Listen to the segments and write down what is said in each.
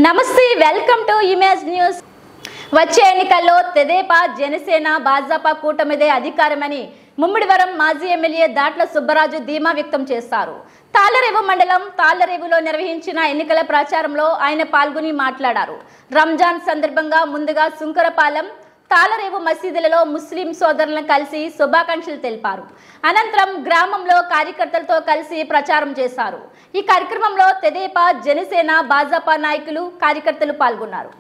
నమస్తే welcome to image news. వచ్చే ఎన్నికల్లో తెదేపా జనసేన భాజపా కూటమిదే అధికారమని ముమ్మిడివరం మాజీ ఎమ్మెల్యే దాట్ల సుబ్బరాజు ధీమా వ్యక్తం చేశారు। తాళ్లరేవు మండలం తాళ్లరేవులో నిర్వహించిన ఎన్నికల ప్రచారంలో ఆయన పాల్గొని మాట్లాడారు। రంజాన్ సందర్భంగా ముందుగా సుంకరపాలెం తాళ్లరేవు మసీదులలో ముస్లిం సోదరులను కలిసి శుభాకాంక్షలు తెలిపారు। అనంతరం గ్రామంలో కార్యకర్తలతో కలిసి ప్రచారం చేశారు। ఈ కార్యక్రమంలో తెదేపా జనసేన భాజపా నాయకులు కార్యకర్తలు పాల్గొన్నారు।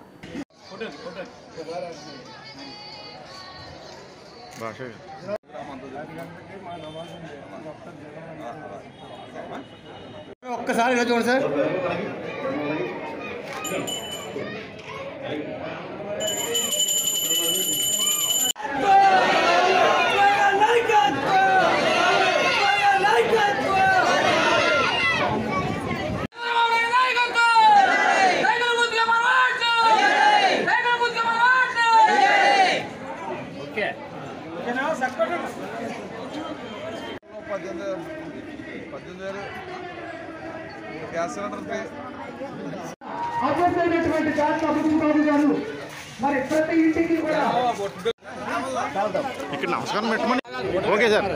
ఒక్కసారి ఇలా చూడండి సార్। గ్యాస్ సిలిండర్కి ఇక్కడ నమస్కారం పెట్టమని ఓకే సార్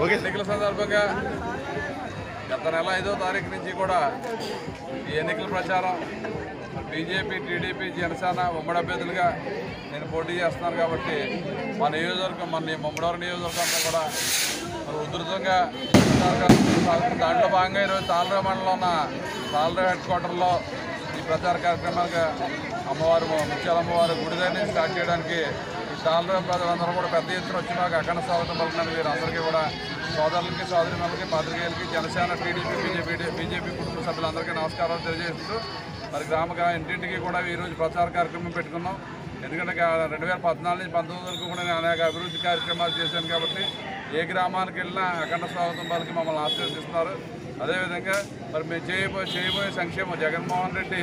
ఓకే ఎన్నికల సందర్భంగా గత నెల 5వ తారీఖు నుంచి కూడా ఈ ఎన్నికల ప్రచారం బీజేపీ టీడీపీ జనసేన ఉమ్మడి అభ్యర్థులుగా నేను పోటీ చేస్తున్నాను కాబట్టి మా నియోజకవర్గం ముమ్మడివరం నియోజకవర్గం అంతా కూడా మరి ఉధృతంగా దాంట్లో భాగంగా ఈరోజు తాళ్లరేవు మండలంలో ఉన్న తాళ్లరేవు హెడ్ క్వార్టర్లో ఈ ప్రచార కార్యక్రమాలుగా అమ్మవారు ముత్యాల అమ్మవారు గుడి దగ్గర నుంచి స్టార్ట్ చేయడానికి ఈ తాళ్లరేవు ప్రజలందరూ కూడా పెద్ద ఎత్తున వచ్చి మాకు అఖండ స్వాగతం పలుకున్నారు। వీరందరికీ కూడా సోదరులకి సోదరిమణులకి పాత్రికేయులకి జనసేన టీడీపీ బీజేపీ కుటుంబ సభ్యులందరికీ నమస్కారాలు తెలియజేస్తూ మరి గ్రామ ఇంటింటికి కూడా ఈరోజు ప్రచార కార్యక్రమం పెట్టుకున్నాం। ఎందుకంటే 2014 నుంచి 19 వరకు కూడా నేను అనేక అభివృద్ధి కార్యక్రమాలు చేశాను కాబట్టి ఏ గ్రామానికి వెళ్ళినా అఖండ స్వాగతం పలికి మమ్మల్ని ఆశీర్వదిస్తున్నారు। అదేవిధంగా మరి మేము చేయబోయే సంక్షేమం జగన్మోహన్ రెడ్డి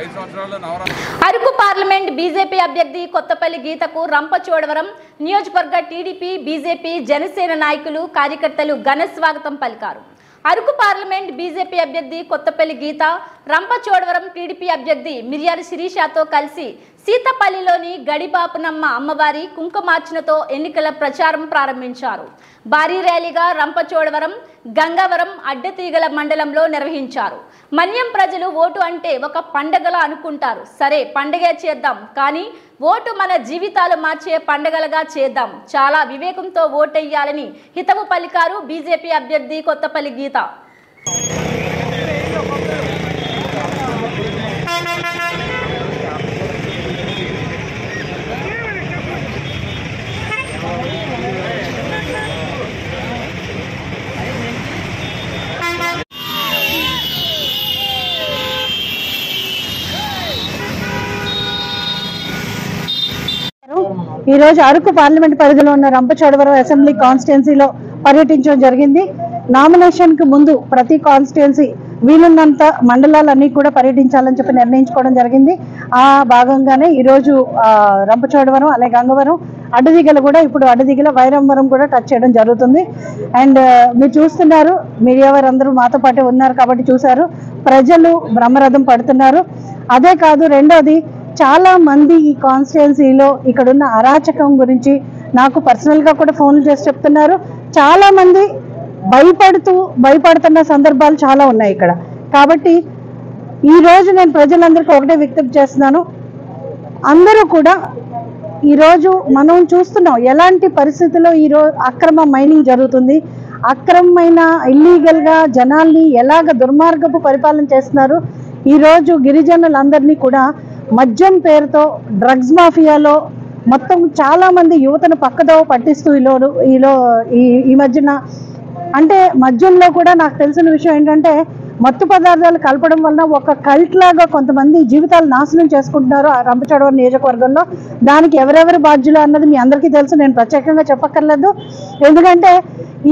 5 సంవత్సరాల్లో నవరత్న అరకు పార్లమెంట్ బీజేపీ అభ్యర్థి కొత్తపల్లి గీతకు రంపచోడవరం నియోజకవర్గ టీడీపీ బీజేపీ జనసేన నాయకులు కార్యకర్తలు ఘన స్వాగతం పలికారు। అరకు పార్లమెంట్ బీజేపీ అభ్యర్థి కొత్తపల్లి గీత రంపచోడవరం టీడీపీ అభ్యర్థి మిర్యాల శిరీషతో కలిసి సీతపల్లిలోని గడిబాపునమ్మ అమ్మవారి కుంకుమార్చనతో ఎన్నికల ప్రచారం ప్రారంభించారు। భారీ ర్యాలీగా రంపచోడవరం గంగవరం అడ్డతీగల మండలంలో నిర్వహించారు। మన్యం ప్రజలు ఓటు అంటే ఒక పండగలా అనుకుంటారు, సరే పండగే చేద్దాం, కానీ ఓటు మన జీవితాలు మార్చే పండగలుగా చేద్దాం, చాలా వివేకంతో ఓటెయ్యాలని హితవు పలికారు బీజేపీ అభ్యర్థి కొత్తపల్లి గీత। ఈ రోజు అరకు పార్లమెంట్ పరిధిలో ఉన్న రంపచోడవరం అసెంబ్లీ కాన్స్టిట్యున్సీలో పర్యటించడం జరిగింది। నామినేషన్ కు ముందు ప్రతి కాన్స్టిట్యున్సీ వీలున్నంత మండలాలన్నీ కూడా పర్యటించాలని చెప్పి నిర్ణయించుకోవడం జరిగింది। ఆ భాగంగానే ఈరోజు రంపచోడవరం అలాగే గంగవరం అడ్డదిగల కూడా ఇప్పుడు అడ్డదిగల వైరంవరం కూడా టచ్ చేయడం జరుగుతుంది। అండ్ మీరు చూస్తున్నారు, మీడియా వారు అందరూ మాతో పాటే ఉన్నారు కాబట్టి చూశారు, ప్రజలు బ్రహ్మరథం పడుతున్నారు। అదే కాదు, రెండోది చాలా మంది ఈ కాన్స్టిట్యున్సీలో ఇక్కడున్న అరాచకం గురించి నాకు పర్సనల్గా కూడా ఫోన్లు చేసి చెప్తున్నారు। చాలా మంది భయపడుతున్న సందర్భాలు చాలా ఉన్నాయి ఇక్కడ। కాబట్టి ఈరోజు నేను ప్రజలందరికీ ఒకటే విజ్ఞప్తి చేస్తున్నాను, అందరూ కూడా ఈరోజు మనం చూస్తున్నాం ఎలాంటి పరిస్థితుల్లో ఈరోజు అక్రమ మైనింగ్ జరుగుతుంది, అక్రమమైన ఇల్లీగల్గా జనాల్ని ఎలాగ దుర్మార్గపు పరిపాలన చేస్తున్నారు। ఈరోజు గిరిజనులందరినీ కూడా మద్యం పేరుతో డ్రగ్స్ మాఫియాలో మొత్తం చాలా మంది యువతను పక్కదోవ పట్టిస్తూ ఈ మధ్యన అంటే మద్యంలో కూడా నాకు తెలిసిన విషయం ఏంటంటే మత్తు పదార్థాలు కలపడం వలన ఒక కల్ట్ లాగా కొంతమంది జీవితాలు నాశనం చేసుకుంటున్నారు ఆ రంపచోడవరం నియోజకవర్గంలో। దానికి ఎవరెవరు బాధ్యులు అన్నది మీ అందరికీ తెలుసు, నేను ప్రత్యేకంగా చెప్పక్కర్లేదు, ఎందుకంటే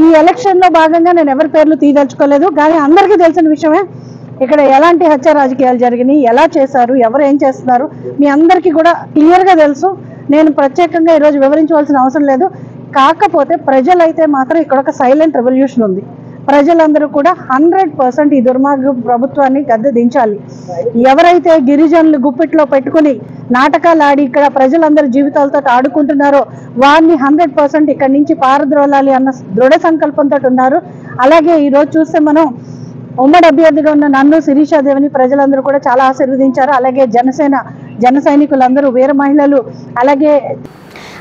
ఈ ఎలక్షన్లో భాగంగా నేను ఎవరి పేర్లు తీయదలుచుకోలేదు। కానీ అందరికీ తెలిసిన విషయమే ఇక్కడ ఎలాంటి హత్య రాజకీయాలు జరిగినాయి, ఎలా చేశారు, ఎవరు ఏం చేస్తున్నారు మీ అందరికీ కూడా క్లియర్గా తెలుసు। నేను ప్రత్యేకంగా ఈరోజు వివరించవలసిన అవసరం లేదు। కాకపోతే ప్రజలైతే మాత్రం ఇక్కడ ఒక సైలెంట్ రెవల్యూషన్ ఉంది। ప్రజలందరూ కూడా 100% ఈ దుర్మార్గ ప్రభుత్వాన్ని గద్దె దించాలి. ఎవరైతే గిరిజనులు గుప్పిట్లో పెట్టుకుని నాటకాలు ఆడి ఇక్కడ ప్రజలందరూ జీవితాలతో ఆడుకుంటున్నారో వారిని 100% ఇక్కడి నుంచి పారద్రోలాలి అన్న దృఢ సంకల్పంతో ఉన్నారు. అలాగే ఈరోజు చూస్తే మనం ఉమ్మడి అభ్యర్థిగా ఉన్న నన్ను శిరీషాదేవిని ప్రజలందరూ కూడా చాలా ఆశీర్వదించారు. అలాగే జన సైనికులందరూ, వీర మహిళలు, అలాగే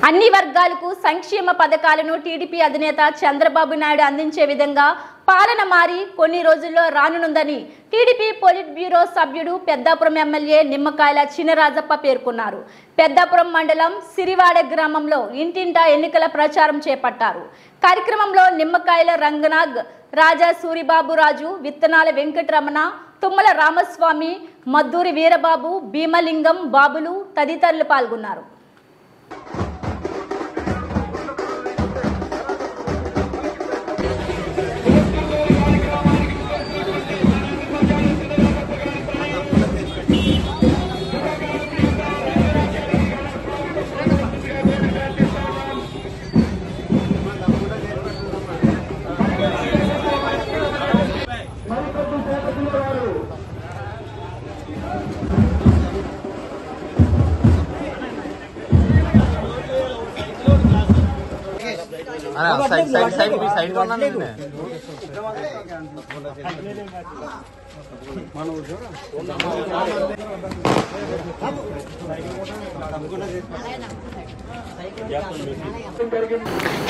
అన్ని వర్గాలకు సంక్షేమ పథకాలను టీడీపీ అధినేత చంద్రబాబు నాయుడు అందించే విధంగా పాలన మారి కొన్ని రోజుల్లో రానుందని టీడీపీ పొలిట్ బ్యూరో సభ్యుడు పెద్దాపురం ఎమ్మెల్యే నిమ్మకాయల చినరాజప్ప పేర్కొన్నారు. పెద్దాపురం మండలం సిరివాడ గ్రామంలో ఇంటింటా ఎన్నికల ప్రచారం చేపట్టారు. కార్యక్రమంలో నిమ్మకాయల రంగనాగ్, రాజా సూరిబాబురాజు, విత్తనాల వెంకటరమణ, తుమ్మల రామస్వామి, మద్దూరి వీరబాబు, భీమలింగం, బాబులు తదితరులు పాల్గొన్నారు. साइड करना नहीं है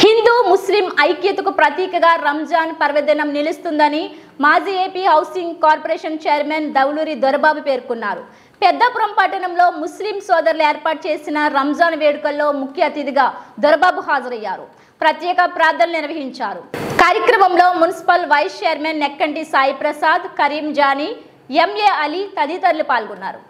హిందూ ముస్లిం ఐక్యతకు ప్రతీకగా రంజాన్ పర్వదినం నిలుస్తుందని మాజీ AP housing corporation chairman Dauluri Dorababu పేర్కొన్నారు. పెద్దాపురం పట్టణంలో ముస్లిం సోదరులు ఏర్పాటు చేసిన రంజాన్ వేడుకల్లో ముఖ్య అతిథిగా దొరబాబు హాజరయ్యారు. ప్రత్యేక ప్రార్థనలు నిర్వహించారు. కార్యక్రమంలో municipal vice chairman Nekkanti Sai Prasad, Karim Jani, M A Ali తదితరులు పాల్గొన్నారు.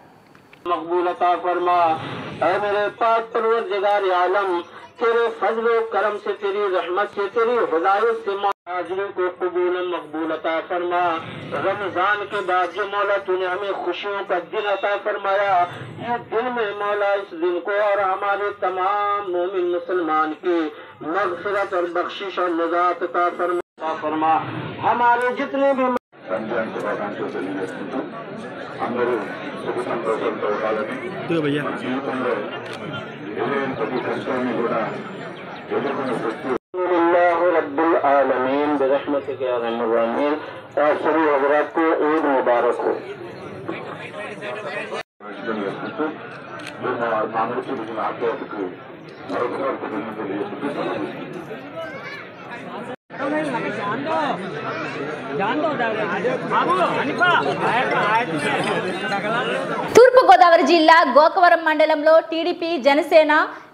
तेरे फजल व करम से, तेरी रहमत से, तेरी हिदायत से हाजिरों को कबूल मकबूल अता फरमा। रमजान के बाद जो मौला तूने हमें खुशियों का दिन अता फरमाया, ये दिन में मौला इस दिन को और हमारे तमाम मोमिन मुसलमान की मग़फ़िरत और बख्शिश और निजात अता फरमा। हमारे जितने भी అందరూ సుఖ సంతోషంతో ఉండాలని జీవితంలో ఎదురైన కష్టాన్ని కూడా ఎదుర్కొనే శక్తి रब्बुल आलमीन बिरहमतिक या रहमान रहीम। और सभी हज़रात को ईद मुबारक हो। తూర్పు గోదావరి జిల్లా గోకవరం మండలంలో టీడీపీ, జనసేన,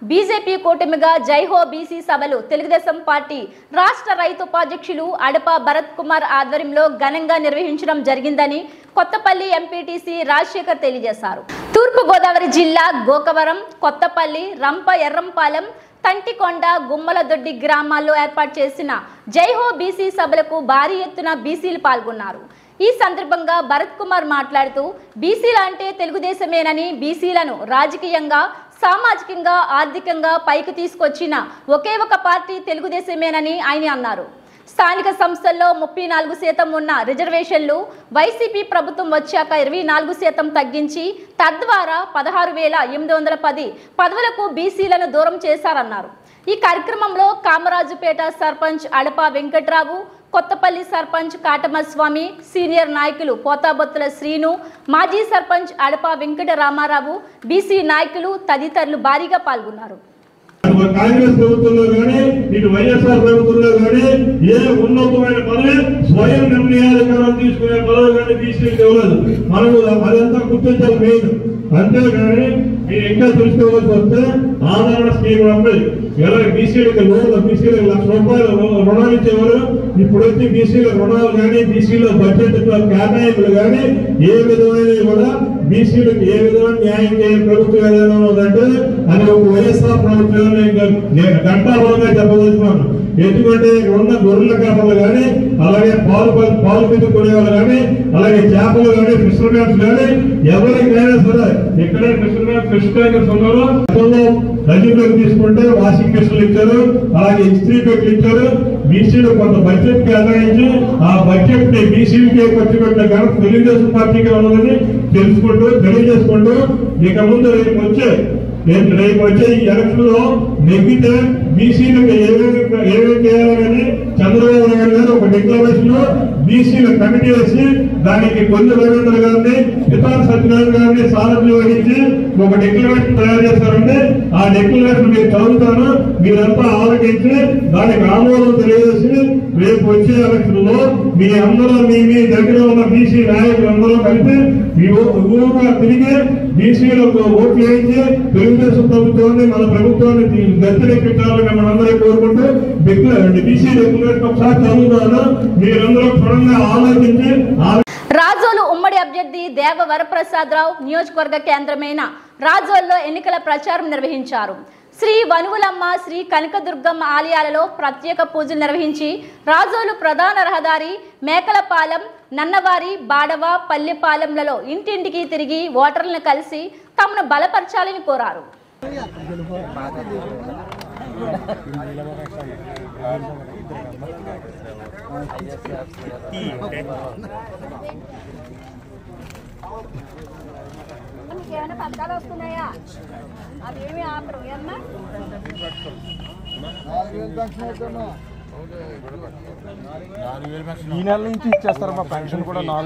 బీజేపీ కూటమిగా జైహో బీసీ సభలు తెలుగుదేశం పార్టీ రాష్ట్ర రైతు ఉపాధ్యక్షులు అడప భరత్ కుమార్ ఆధ్వర్యంలో ఘనంగా నిర్వహించడం జరిగిందని కొత్తపల్లి ఎంపీటీసీ రాజశేఖర్ తెలియజేశారు. తూర్పు గోదావరి జిల్లా గోకవరం, కొత్తపల్లి, రంప ఎర్రంపాలెం, తంటికొండ, గుమ్మలదొడ్డి గ్రామాల్లో ఏర్పాటు చేసిన జైహో బీసీ సభలకు భారీ ఎత్తున బీసీలు పాల్గొన్నారు. ఈ సందర్భంగా భరత్ కుమార్ మాట్లాడుతూ బీసీలు అంటే తెలుగుదేశమేనని, బీసీలను రాజకీయంగా, సామాజికంగా, ఆర్థికంగా పైకి తీసుకొచ్చిన ఒకే ఒక పార్టీ తెలుగుదేశమేనని ఆయన అన్నారు. స్థానిక సంస్థల్లో 34% ఉన్న రిజర్వేషన్లు వైసీపీ ప్రభుత్వం వచ్చాక 24% తగ్గించి తద్వారా 16,810 పదవులకు బీసీలను దూరం చేశారన్నారు. ఈ కార్యక్రమంలో కామరాజుపేట సర్పంచ్ అడప వెంకట్రావు, కొత్తపల్లి సర్పంచ్ కాటమస్వామి, సీనియర్ నాయకులు పోతాబొత్తుల శ్రీను, మాజీ సర్పంచ్ అడప వెంకట రామారావు, బీసీ నాయకులు తదితరులు భారీగా పాల్గొన్నారు. కాంగ్రెస్ ప్రభుత్వంలో కానీ ఇటు వైఎస్ఆర్ ప్రభుత్వంలో కానీ ఏ ఉన్నతమైన పదవి, స్వయం నిర్ణయాధికారం తీసుకునే పదవి కానీ బీసీలకు ఇవ్వలేదు. మనకు అదంతా గుర్తించాలి మెయిన్. అంతేగాని మీరు ఇంకా తెలుసుకోవాల్సి వస్తే ఆదరణ స్కీమ్ అప్పుడు ఎలా బీసీలకు లోన్లు, బీసీలకు ₹1,00,000 రుణాలు ఇచ్చేవారు. ఇప్పుడైతే బీసీల రుణాలు కానీ, బీసీల బడ్జెట్ కేటాయింపులు కానీ ఏ విధమైనవి కూడా బీసీలకు ఏ విధమైన న్యాయం చేయని ప్రభుత్వం ఏదైనా ఉందంటే అది ఒక వైఎస్ఆర్ ప్రభుత్వం. గంటాబలంగా చెప్పదలుచుకున్నాను. ఎందుకంటే ఉన్న గొర్రెల కాపలు కానీ, అలాగే పాలు పెట్టుకునే వాళ్ళు కానీ, అలాగే చేపలు కానీ, ఫిషర్మెన్స్ కానీ, ఎవరికైనా సరే ఎక్కడే ఫిష్ ట్యాంకర్స్ ఉన్నారో రజీలోకి తీసుకుంటే వాషింగ్ మిషన్లు ఇచ్చారు, అలాగే ఇస్త్రీ పెట్లు ఇచ్చారు. బీసీలు కొంత బడ్జెట్ కేటాయించి ఆ బడ్జెట్ ని బీసీలకే ఖర్చు పెట్టిన ఘనత తెలుగుదేశం పార్టీకి ఉన్నదని తెలియజేసుకుంటూ ఇక ముందు రేపు వచ్చే ఈ ఎలక్షన్ లో నెగ్గితే బీసీలకు ఏమేమి చేయాలని చంద్రబాబు నాయుడు గారు ఒక డిక్లరేషన్ లో బీసీల కమిటీ వేసి దానికి కొంచెం రవీంద్ర గారిని, పితాన్ సత్యనారాయణ గారిని సారథ్యం వహించి ఒక డిక్లరేషన్ తయారు చేస్తారండి. ఆ డిక్లరేషన్ మీరు చదువుతాను, మీరంతా ఆలోచించి దానికి ఆమోదం తెలియజేసి రేపు వచ్చే ఎలక్షన్ లో మీ అందరూ మీ దగ్గర ఉన్న బీసీ నాయకులందరూ కలిపి మీ ఊరుగా తిరిగి బీసీలకు ఓట్లు వేయించి తెలుగుదేశం ప్రభుత్వాన్ని, మన ప్రభుత్వాన్ని గద్దెనెక్కించాలని మనందరూ కోరుకుంటూ బీసీ డిక్లరేషన్ ఒకసారి చదువుతాను, మీరందరూ క్షుణ్ణంగా ఆలోచించి. రాజోలు ఉమ్మడి అభ్యర్థి దేవ వరప్రసాదరావు నియోజకవర్గ కేంద్రమైన రాజోల్లో ఎన్నికల ప్రచారం నిర్వహించారు. శ్రీ వనువులమ్మ, శ్రీ కనకదుర్గమ్మ ఆలయాలలో ప్రత్యేక పూజలు నిర్వహించి రాజోలు ప్రధాన రహదారి మేకలపాలెం, నన్నవారి, బాడవ, పల్లెపాలెంలలో ఇంటింటికి తిరిగి ఓటర్లను కలిసి తమను బలపరచాలని కోరారు. ఏమైనా పథకాలు వస్తున్నాయా? అదేమి ఆపరు అమ్మా. 4,000 ఈ నెల నుంచి ఇచ్చేస్తారు. మా పెన్షన్ కూడా 4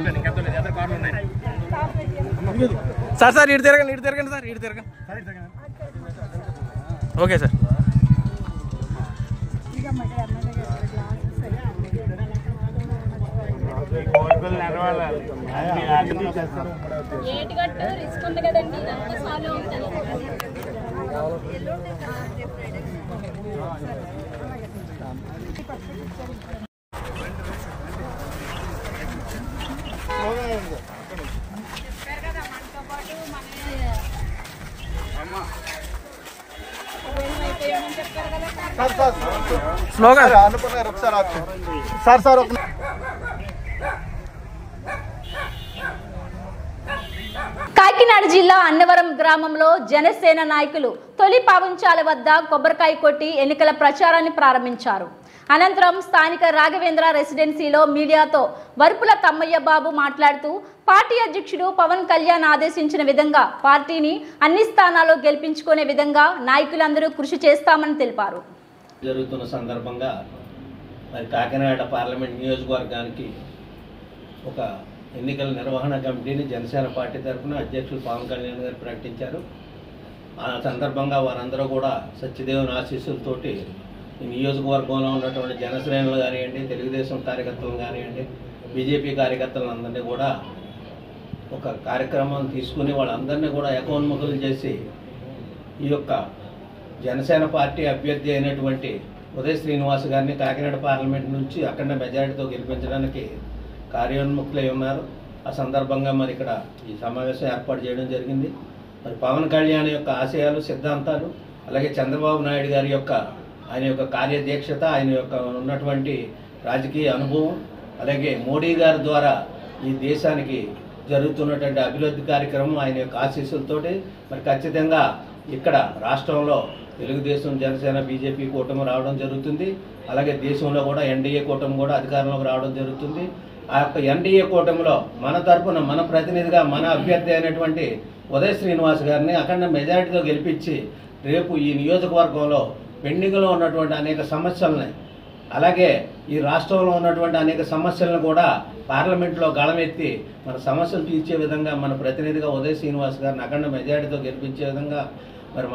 సార్ ఇటు తిరగండి సార్, ఇటు తిరగండి. Okay sir. ఏటిగట్టు రిస్క్ ఉంది కదండి, ఫాలో అవుతాను. స్లోగా సార్ కాకినాడ జిల్లా అన్నవరం గ్రామంలో జనసేన నాయకులు తొలి పావంచాల వద్ద కొబ్బరికాయ కొట్టి ఎన్నికల ప్రచారాన్ని ప్రారంభించారు. అనంతరం స్థానిక రాఘవేంద్ర రెసిడెన్సీలో మీడియాతో వరుపుల తమ్మయ్య బాబు మాట్లాడుతూ పార్టీ అధ్యక్షుడు పవన్ కళ్యాణ్ ఆదేశించిన విధంగా పార్టీని అన్ని స్థానాల్లో గెలిపించుకునే విధంగా నాయకులందరూ కృషి చేస్తామని తెలిపారు. జరుగుతున్న సందర్భంగా మరి కాకినాడ పార్లమెంట్ నియోజకవర్గానికి ఒక ఎన్నికల నిర్వహణ కమిటీని జనసేన పార్టీ తరఫున అధ్యక్షులు పవన్ కళ్యాణ్ గారు ప్రకటించారు. ఆ సందర్భంగా వారందరూ కూడా సత్యదేవుని ఆశీస్సులతోటి ఈ నియోజకవర్గంలో ఉన్నటువంటి జనశ్రేణులు కానివ్వండి, తెలుగుదేశం కార్యకర్తలు కానివ్వండి, బీజేపీ కార్యకర్తలందరినీ కూడా ఒక కార్యక్రమం తీసుకుని వాళ్ళందరినీ కూడా ఏకోన్ముఖులు చేసి ఈ యొక్క జనసేన పార్టీ అభ్యర్థి అయినటువంటి ఉదయ శ్రీనివాస్ గారిని కాకినాడ పార్లమెంట్ నుంచి అఖండ మెజారిటీతో గెలిపించడానికి కార్యోన్ముఖులై ఉన్నారు. ఆ సందర్భంగా మరి ఇక్కడ ఈ సమావేశం ఏర్పాటు చేయడం జరిగింది. మరి పవన్ కళ్యాణ్ యొక్క ఆశయాలు, సిద్ధాంతాలు, అలాగే చంద్రబాబు నాయుడు గారి యొక్క ఆయన యొక్క కార్యదీక్షత, ఆయన యొక్క ఉన్నటువంటి రాజకీయ అనుభవం, అలాగే మోడీ గారి ద్వారా ఈ దేశానికి జరుగుతున్నటువంటి అభివృద్ధి కార్యక్రమం, ఆయన యొక్క ఆశీస్సులతోటి మరి ఖచ్చితంగా ఇక్కడ రాష్ట్రంలో తెలుగుదేశం, జనసేన, బీజేపీ కూటమి రావడం జరుగుతుంది. అలాగే దేశంలో కూడా ఎన్డీఏ కూటమి కూడా అధికారంలోకి రావడం జరుగుతుంది. ఆ యొక్క ఎన్డీఏ కూటమిలో మన తరఫున మన ప్రతినిధిగా మన అభ్యర్థి అయినటువంటి ఉదయ శ్రీనివాస్ గారిని అఖండ మెజారిటీతో గెలిపించి రేపు ఈ నియోజకవర్గంలో పెండింగ్లో ఉన్నటువంటి అనేక సమస్యలని, అలాగే ఈ రాష్ట్రంలో ఉన్నటువంటి అనేక సమస్యలను కూడా పార్లమెంట్లో గళమెత్తి మన సమస్యలు తీర్చే విధంగా మన ప్రతినిధిగా ఉదయ శ్రీనివాస్ గారిని అఖండ మెజారిటీతో గెలిపించే విధంగా మరి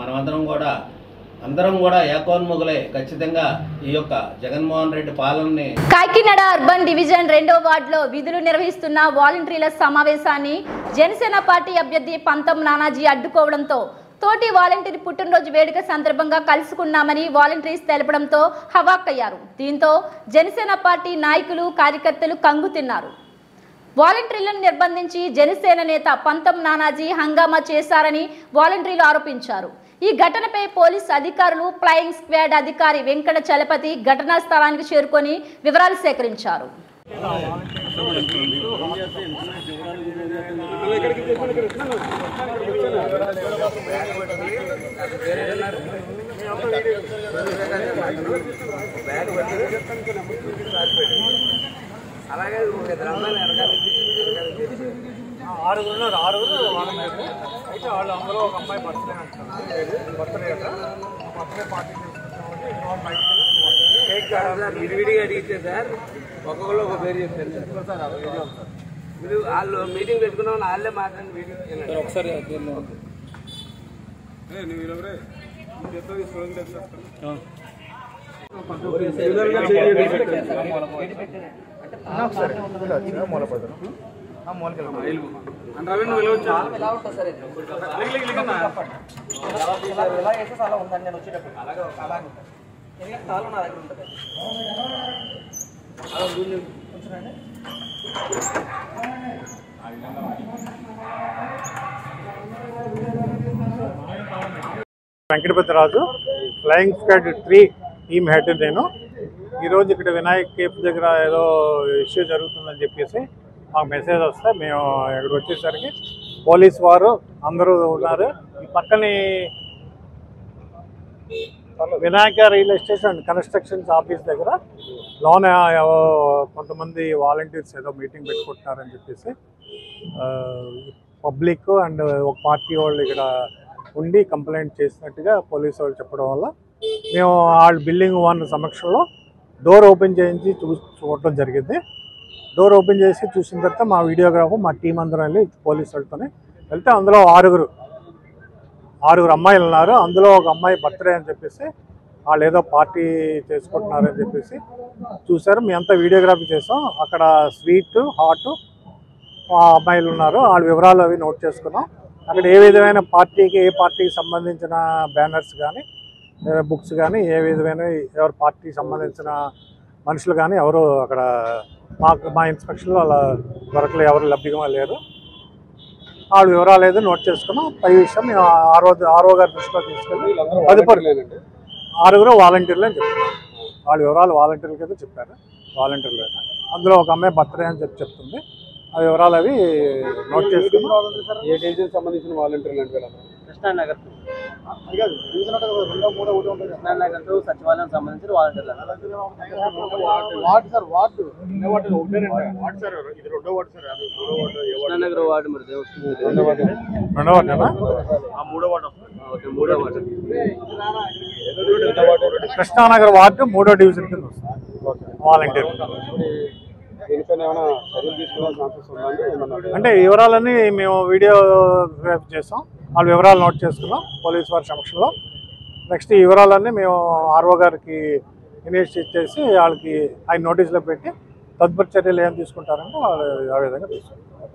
అందరం కూడా ఏకోన్ముఖులై ఖచ్చితంగా ఈ యొక్క జగన్మోహన్ రెడ్డి పాలనని. కాకినాడ అర్బన్ డివిజన్ 2వ వార్డులో విధులు నిర్వహిస్తున్న వాలంటీర్ల సమావేశాన్ని జనసేన పార్టీ అభ్యర్థి పంతం నానాజీ అడ్డుకోవడంతో తోటి వాలంటీర్ పుట్టినరోజు వేడుక సందర్భంగా కలుసుకున్నామని వాలంటీర్స్ తెలపడంతో హవాక్కయ్యారు. దీంతో జనసేన పార్టీ నాయకులు, కార్యకర్తలు కంగు తిన్నారు. వాలంటీర్లను నిర్బంధించి జనసేన నేత పంతం నానాజీ హంగామా చేశారని వాలంటీర్లు ఆరోపించారు. ఈ ఘటనపై పోలీసు అధికారులు ఫ్లయింగ్ స్క్వాడ్ అధికారి వెంకట చలపతి ఘటనా స్థలానికి చేరుకొని వివరాలు సేకరించారు. అలాగే ఆరుగురు అయితే వాళ్ళు అందరూ ఒక అమ్మాయి బర్త్డే అట బర్త్డే పార్టీ చేసుకుంటామంటే విడివిడిగా అడిగితే సార్ ఒక్కొక్కరు ఒక పేరు చెప్తారు సార్ మీరు వాళ్ళు మీటింగ్ పెట్టుకున్నాం వాళ్ళే మాట్లాడి మీటింగ్ ఒకసారి వెంకటపతి రాజు ఫ్లయింగ్ స్క్వాడ్ 3 టీమ్ హెడ్. నేను ఈరోజు ఇక్కడ వినాయక్ కేఫ్ దగ్గర ఏదో ఇష్యూ జరుగుతుందని చెప్పేసి మాకు మెసేజ్ వస్తే మేము ఇక్కడికి వచ్చేసరికి పోలీస్ వారు అందరూ ఉన్నారు. ఈ పక్కనే Vinayaka real estate and constructions office దగ్గర లోన కొంతమంది వాలంటీర్స్ ఏదో మీటింగ్ పెట్టుకుంటున్నారని చెప్పేసి పబ్లిక్ అండ్ ఒక పార్టీ వాళ్ళు ఇక్కడ ఉండి కంప్లైంట్ చేసినట్టుగా పోలీసు వాళ్ళు చెప్పడం వల్ల మేము వాళ్ళ బిల్డింగ్ వన్ సమక్షంలో డోర్ ఓపెన్ చేయించి చూడటం జరిగింది. డోర్ ఓపెన్ చేసి చూసిన తర్వాత మా వీడియోగ్రాఫర్ మా టీం అందరం వెళ్ళి పోలీసు వాళ్ళతోనే వెళ్తే అందులో ఆరుగురు అమ్మాయిలు ఉన్నారు. అందులో ఒక అమ్మాయి బర్త్డే అని చెప్పేసి వాళ్ళు ఏదో పార్టీ చేసుకుంటున్నారని చెప్పేసి చూసారు. మేమంతా వీడియోగ్రఫీ చేసాం. అక్కడ స్వీట్ హాట్ అమ్మాయిలు ఉన్నారు. వాళ్ళ వివరాలు అవి నోట్ చేసుకున్నాం. అక్కడ ఏ విధమైన ఏ పార్టీకి సంబంధించిన బ్యానర్స్ కానీ బుక్స్ కానీ ఏ విధమైన ఎవరి పార్టీకి సంబంధించిన మనుషులు కానీ ఎవరు అక్కడ మా ఇన్స్పెక్షన్లో అలా దొరకలే, ఎవరు లభ్యంగా లేరు. వాళ్ళ వివరాలు ఏదో నోట్ చేసుకున్నాం. పై విషయం మేము ఆర్ఓ గారి దృష్టిలో తీసుకెళ్ళి తదుపరి ఆరుగురు వాలంటీర్లు అని చెప్పారు. వాళ్ళ వివరాలు వాలంటీర్లకి అయితే చెప్పారు. వాలంటీర్లు అందులో ఒక అమ్మాయి బర్త్డే అని చెప్తుంది. ఆ వివరాలు అవి నోట్ చేసుకుని ఏ డివిజన్ సంబంధించిన వాలంటీర్లు అంటే కృష్ణానగర్ కృష్ణానగర్ సచివాలయం సంబంధించిన వాలంటీర్లు ward sir ward Krishna Nagar ward మరి రెండో వార్డేనా మూడో వార్డు కృష్ణానగర్ వార్డు 3వ డివిజన్ కింద వస్తుంది వాలంటీర్. అంటే వివరాలన్నీ మేము వీడియోగ్రాఫ్ చేసాం. వాళ్ళ వివరాలు నోట్ చేసుకున్నాం పోలీసు వారి సమక్షంలో. నెక్స్ట్ ఈ వివరాలన్నీ మేము ఆర్ఓ గారికి ఇన్వెస్టిగేట్ చేసి వాళ్ళకి ఆయన నోటీసులో పెట్టి తదుపరి చర్యలు ఏం తీసుకుంటారంటే వాళ్ళు ఆ విధంగా తీసుకుంటారు.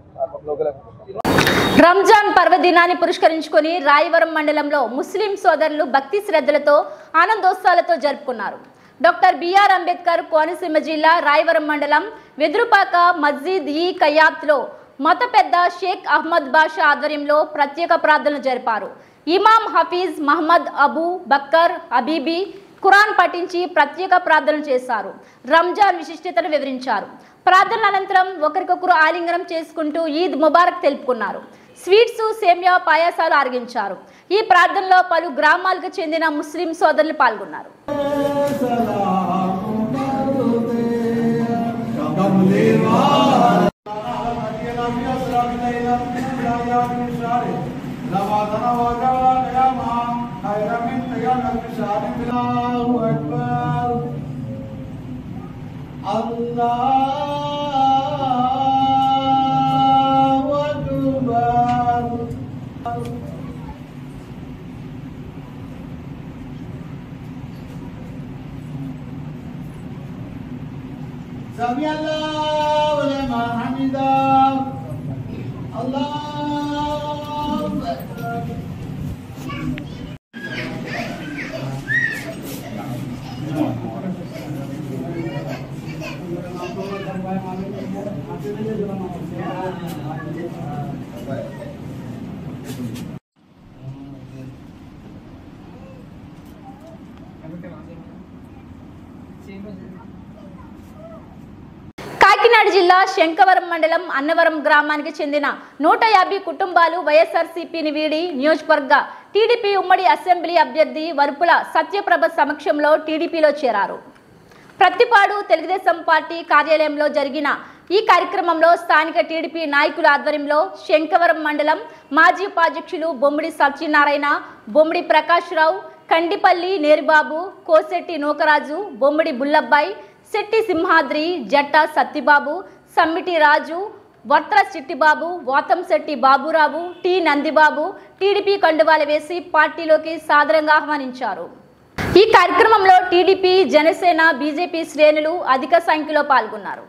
రంజాన్ పర్వదినాన్ని పురస్కరించుకొని రాయవరం మండలంలో ముస్లిం సోదరులు భక్తి శ్రద్ధలతో ఆనందోత్సవాలతో జరుపుకున్నారు. డాక్టర్ బిఆర్ అంబేద్కర్ కోనసీమ జిల్లా రాయవరం మండలం వెదురుపాక మస్జిద్ ఈ కయాత్లో మత పెద్ద షేక్ అహ్మద్ బాషా ఆధ్వర్యంలో ప్రత్యేక ప్రార్థనలు జరిపారు. ఇమాం హఫీజ్ మహమ్మద్ అబూ బక్కర్ హబీబీ ఖురాన్ పఠించి ప్రత్యేక ప్రార్థనలు చేశారు. రంజాన్ విశిష్టతను వివరించారు. ప్రార్థనల అనంతరం ఒకరికొకరు ఆలింగనం చేసుకుంటూ ఈద్ ముబారక్ తెలుపుకున్నారు. స్వీట్స్ సేమియా పాయాసాలు ఆరగించారు. ఈ ప్రార్థనలో పలు గ్రామాలకు చెందిన ముస్లిం సోదరులు పాల్గొన్నారు. سمع الله لمن حمده الله أكبر. జిల్లా శంకవరం మండలం అన్నవరం గ్రామానికి చెందిన 150 కుటుంబాలు వైఎస్ఆర్సీపీని వీడి నియోజకవర్గ టీడీపీ ఉమ్మడి అసెంబ్లీ అభ్యర్థి వరుపుల సత్యప్రభ సమక్షంలో టీడీపీలో చేరారు. ప్రత్తిపాడు తెలుగుదేశం పార్టీ కార్యాలయంలో జరిగిన ఈ కార్యక్రమంలో స్థానిక టీడీపీ నాయకుల ఆధ్వర్యంలో శంకవరం మండలం మాజీ ఉపాధ్యక్షులు బొమ్మిడి సత్యనారాయణ, బొమ్మిడి ప్రకాశ్రావు, కండిపల్లి నేరిబాబు, కోసెట్టి నూకరాజు, బొమ్మిడి బుల్లబ్బాయి, శెట్టి సింహాద్రి, జట్టా సత్తిబాబు, సమ్మిటి రాజు, వర్త్ర చిట్టిబాబు, వాతంశెట్టి బాబురావు, టి నందిబాబు టీడీపీ కండువాలు వేసి పార్టీలోకి సాదరంగా ఆహ్వానించారు. ఈ కార్యక్రమంలో టీడీపీ, జనసేన, బీజేపీ శ్రేణులు అధిక సంఖ్యలో పాల్గొన్నారు.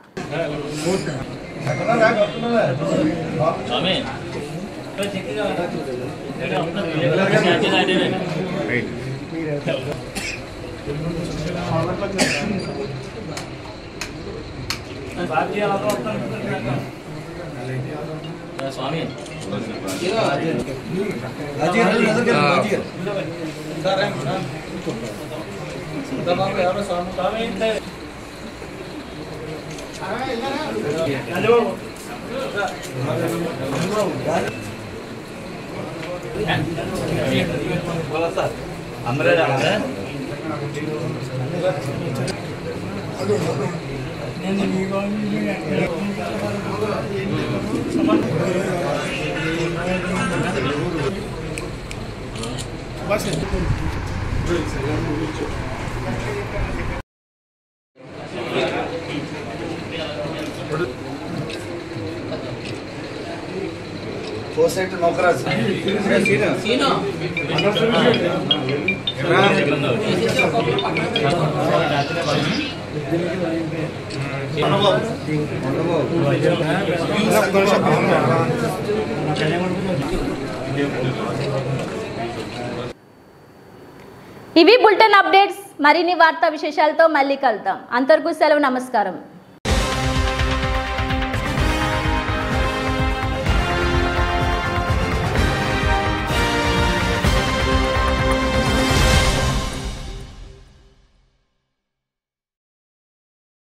స్వామి అందరూ కోసెట్టి నౌకరాజు ఇవి బులెటిన్ అప్డేట్స్. మరిన్ని వార్తా విశేషాలతో మళ్ళీ కలుద్దాం. అంతవరకు సెలవు. నమస్కారం.